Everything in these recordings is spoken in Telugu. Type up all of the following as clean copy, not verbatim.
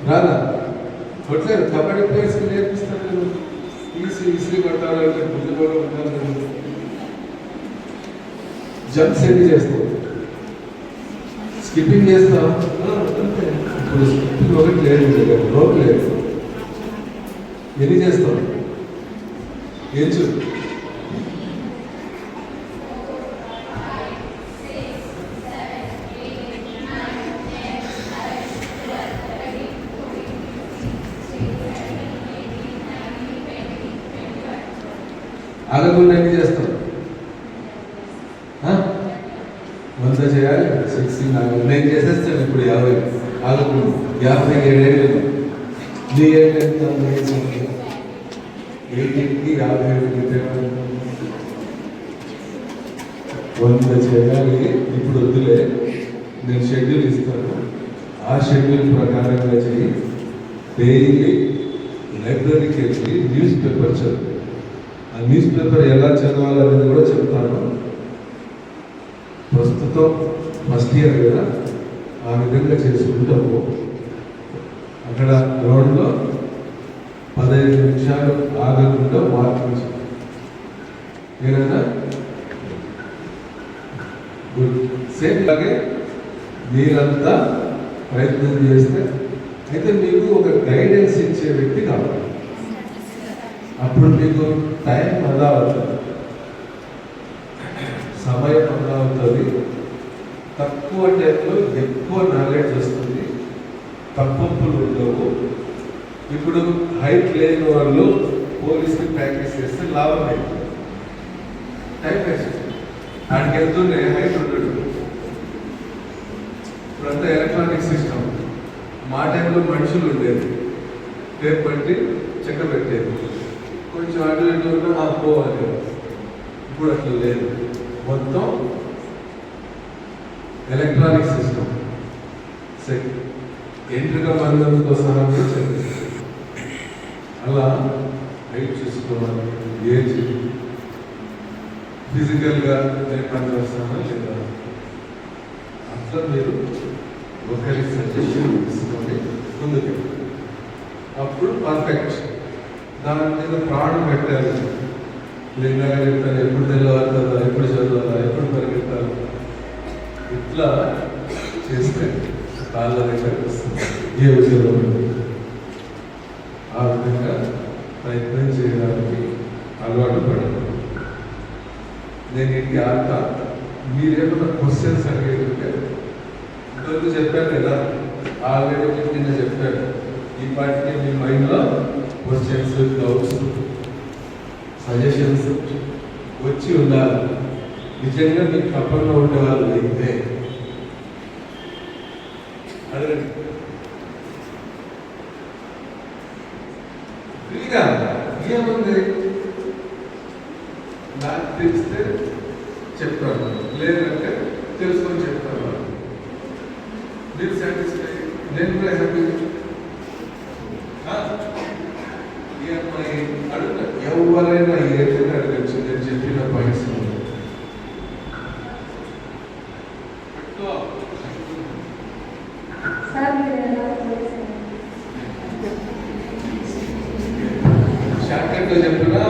రాదా కొట్టలేరు. కబడ్డీ ప్లేయర్స్కి నేర్పిస్తారు. ఈసీ కొట్టాలంటే బుద్ధి కూడా ఉండాలి. జంప్స్ ఎన్ని చేస్తావు? స్కిప్పింగ్ చేస్తావు. ఇప్పుడు స్కిప్పింగ్ ఒకటి లేదు, రోడ్ లేదు. ఎన్ని చేస్తావు? ఏం చూ ఆగకుండా ఎన్ని చేస్తాం? 100 చేయాలి. 16 నేను చేసేస్తాను ఇప్పుడు 50 ఆగకుండా. 57 ఏళ్ళు నీ ఏళ్ళు ఎంత? 80కి 57 100 చేయాలి. ఇప్పుడు వద్దులే, నేను షెడ్యూల్ ఇస్తాను, ఆ షెడ్యూల్ ప్రకారంగా చేయి. డైలీ లైబ్రరీకి వెళ్ళి న్యూస్ పేపర్ చదివి, ఆ న్యూస్ పేపర్ ఎలా చదవాలనేది కూడా చెప్తాను. ప్రస్తుతం ఫస్ట్ ఇయర్ కదా, ఆ విధంగా చేసుకుంటాము. అక్కడ గ్రౌండ్లో 15 నిమిషాలు ఆగకుండా వాకింగ్ ఏదైనా గుడ్. సేమ్ లాగే మీరంతా ప్రయత్నం చేస్తే అయితే మీకు ఒక గైడెన్స్ ఇచ్చే వ్యక్తి కావాలి. అప్పుడు మీకు టైం వృధా అవుతుంది, సమయం వృధా అవుతుంది. తక్కువ టైంలో ఎక్కువ నాలెడ్జ్ వస్తుంది, తప్పులు ఉండవు. ఇప్పుడు హైట్ లేని వాళ్ళు పోలీస్కి ప్రాక్టీస్ చేస్తే లాభం అవుతుంది. Time waste. ఆయనకి వెళ్తూనే హైట్ ఉండడు. ఇప్పుడంతా ఎలక్ట్రానిక్ సిస్టమ్. మా టైంలో మనుషులు ఉండేది, టేప్ పట్టి చెక్క పెట్టేది, కొంచెం అటు ఇటు ఉన్నా పోవాలి. ఇప్పుడు అట్లా లేదు, మొత్తం ఎలక్ట్రానిక్ సిస్టమ్. ఎంట్రీగా మందంతో సహా చెప్పేది. అలా హైట్ చూసుకోవాలి, ఏజ్, ఫిజికల్గా పనిచేస్తామా లేదా, అట్లా మీరు ఒకరి సజెషన్ తీసుకొని ముందుకు, అప్పుడు పర్ఫెక్ట్. దాని మీద ప్రాణం పెట్టాలి. లేదా చెప్తాను, ఎప్పుడు తెల్లవారుతుందా, ఎప్పుడు చదవాలా, ఎప్పుడు పరిగెత్తాలి, ఇట్లా చేస్తే కాళ్ళ దగ్గరికి వస్తుంది ఏ ఉద్యోగం. ఆ విధంగా ప్రయత్నం చేయడానికి అలవాటు పడదు. నేను ఇంటికి ఆడతా. మీరేమన్నా క్వశ్చన్స్ అడిగేది ఇంతవరకు చెప్పాను కదా, ఆల్రెడీ నిన్న చెప్పాను. ఈ పాటికి మీ మైండ్లో క్వశ్చన్స్, డౌట్స్, సజెషన్స్ వచ్చి ఉండాలి. నిజంగా మీకు తప్పకుండా ఉండేవాళ్ళు అయితే అడగండి. ఫ్రీగా ఏముంది, నాకు తెలిస్తే చెప్తాను, లేదంటే తెలుసుకొని చెప్తాను. మీరు సాటిస్ఫై, నేను కూడా హ్యాపీ. అడుగుతా, ఎవరైనా ఏదైనా అడగచ్చు. నేను చెప్పిన పాయింట్స్ షార్ట్కట్లో చెప్పినా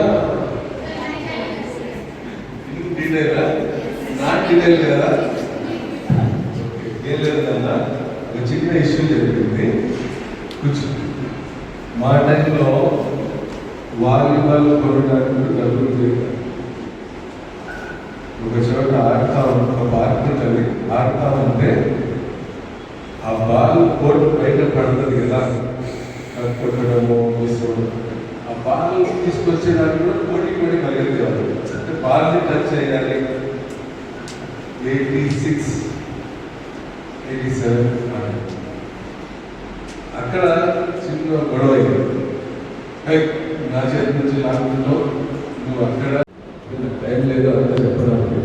డీటెయిలా, నాట్ డీటెయిల్ కదా. ఏం లేదన్నా, ఒక చిన్న ఇష్యూ జరిగింది. కూర్చో. మా టైంలో వాలీబాల్ కొనడానికి డబ్బులు పెట్టారు. ఒక చోట ఆడతా, ఒక పార్టీ కలిగి ఆడతా ఉంటే ఆ బాల్ కోర్టు బయట పడుతుంది కదా, కొట్టడము, తీసుకోవడం. ఆ బాల్ తీసుకొచ్చేదాన్ని కూడా పోటీ పరిగెత్తేవాళ్ళు. అంటే బాల్ని టచ్ చేయాలి. 86, 87 అక్కడ చిన్న గొడవ అయింది. నా చేతి నుంచి లాక్కుంటావు, నువ్వు అక్కడ టైం లేదు అంతా చెప్పడానికి.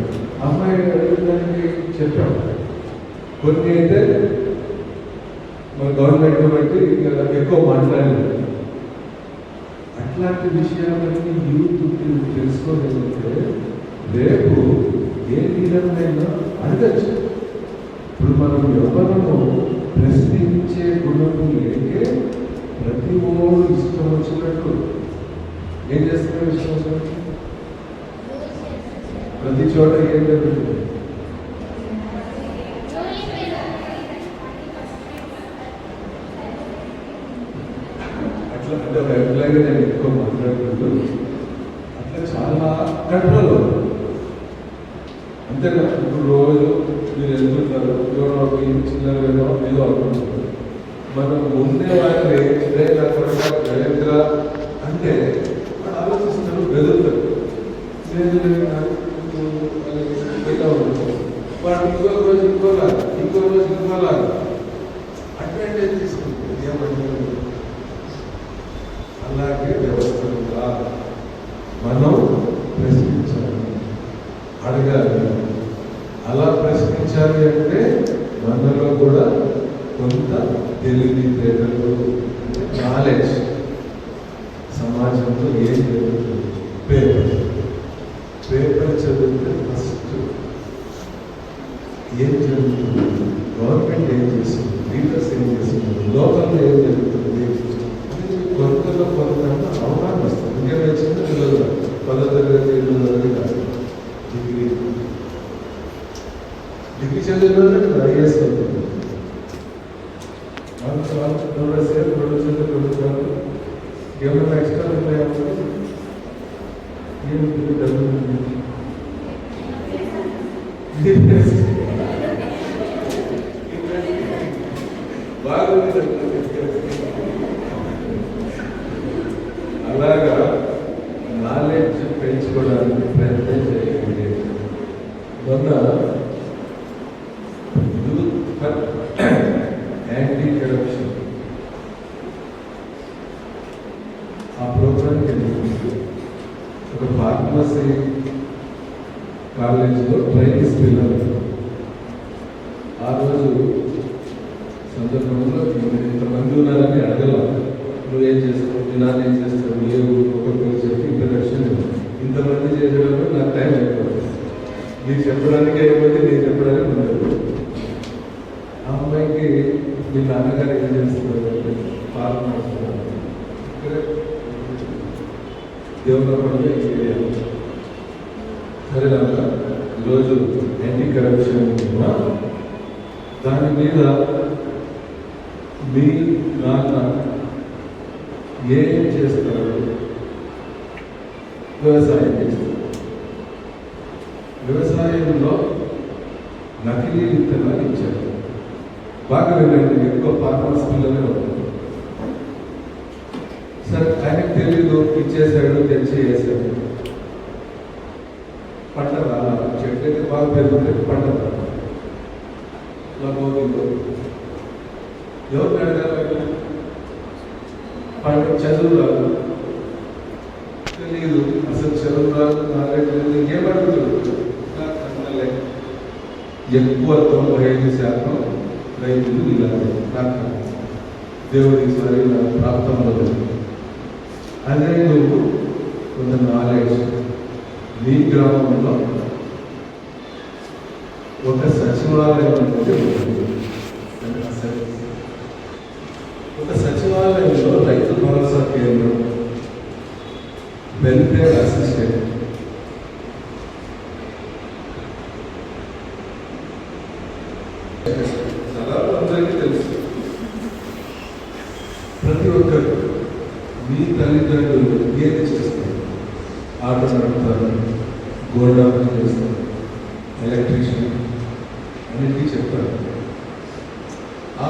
అమ్మాయి అడిగడానికి చెప్పాము. కొన్ని అయితే మన గవర్నమెంట్ బట్టి ఎక్కువ మాట్లాడలేదు. అట్లాంటి విషయాలన్నీ యూత్ తెలుసుకోగలిగితే రేపు ఏ లీడర్నైనా అడగచ్చు. ఇప్పుడు మనం ఎవరము ప్రశ్నించే గుణం లేకే ప్రతి చోట ఏం జరుగుతుంది? అట్లా అంటే రెగ్యులర్గా నేను ఎక్కువ మాట్లాడుకుంటూ అట్లా చాలా కంట్రోల్ అంతేనా? ఇప్పుడు రోజు మీరు వెళ్తుంటారు, ఎవరో చిన్నగా ఏదో అనుకుంటున్నారు. మనం ముందే వాటిని వేగంగా అంటే వాడు ఆలోచిస్తారు, వెదురుతారు. వాడు ఇంకో రోజు ఇంకోలాగా, ఇంకో రోజు ఇంకోలాగా అడ్వాంటేజ్ తీసుకుంటారు. ఏమంటారు? అలాగే వ్యవస్థలుగా మనం ప్రశ్నించాలి, అడగాలి. అలా ప్రశ్నించాలి అంటే మనలో కూడా కొంత తెలివితేటలు, నాలెడ్జ్, సమాజంలో ఏం జరుగుతుంది, పేపర్ చదివితే ఫస్ట్ ఏం జరుగుతుంది, గవర్నమెంట్ ఏం చేస్తుంది, లీడర్స్ ఏం చేస్తున్నారు, లోకల్లో ఏం జరుగుతుంది, కొత్తలో కొంత అవగాహన వస్తుంది. ఇంకేమైనా చిన్న పిల్లలు 10వ తరగతి 8వ తరగతి కాదు, డిగ్రీ చదివిన ఐఏఎస్ అవుతుంది. ఏమైనా ఎక్స్ట్రా ఉంటాయా? ఏమి బాగుంది. అలాగా నాలెడ్జ్ పెంచుకోవడానికి ప్రయత్నం చేయండి. మొన్న యాంటీ కరప్షన్ ఆ ప్రోగ్రామ్కి వెళ్ళి ఒక ఫార్మసీ కాలేజీలో ట్రైనింగ్స్ పిల్లలు ఆ రోజు సందర్భంలో ఇంతమంది ఉన్నారని అడగల. నువ్వేం చేస్తావు, మీ నాన్న ఏం చేస్తావు, ఏ ఊరు ఒక్కొక్కరు చెప్పి ఇంట్రడక్షన్. ఇంతమంది చేసేటప్పుడు నాకు టైం అయిపోతుంది. నీకు చెప్పడానికి అయిపోతే నేను చెప్పడానికి ఉండదు. ఆ అమ్మాయికి మీ నాన్నగారు ఏం చేస్తున్నారు, ఫార్మర్ దేవుళ్ళ ఏరియా. సరే నాన్న, ఈరోజు యాంటీ కరప్షన్ దాని మీద మీ నాన్న ఏం చేస్తారు? వ్యవసాయం చేస్తారు. వ్యవసాయంలో నకిలీ విత్తనాలు ఇచ్చారు. బాగా వినండి, ఎక్కువ ఫార్మర్స్ పిల్లలే ఉంటారు. సరే, ఆయనకు తెలీదు, ఇచ్చేసాడు, తెచ్చి వేసాడు. పంట రాలా, చెట్టు అయితే బాగా పెరుగుతుంది, పంట రాదు. ఎవరిని అడగాలి? పంట చదువు రాదు, తెలీదు, అసలు చదువు రాదు, నాలెడ్జ్ లేదు, ఏమడుగుతుంది? ఎక్కువ 95% రైతులు ఇలాగే నాకు దేవుడి సారి నా ప్రాప్తంలో. అదే నువ్వు కొంత నాలెడ్జ్ మీ గ్రామంలో ఒక సచివాలయం అనేది ఒక సచివాలయంలో రైతు భరోసా కేంద్రం, వెల్ఫేర్ అసిస్టెంట్, అందరికీ తెలుసు. ప్రతి ఒక్కరు మీ తల్లిదండ్రులు ఏది చేస్తారు? ఆటో నడుపుతారు, గోల్డ్ చేస్తారు, ఎలక్ట్రీషియన్ అన్నింటినీ చెప్తారు. ఆ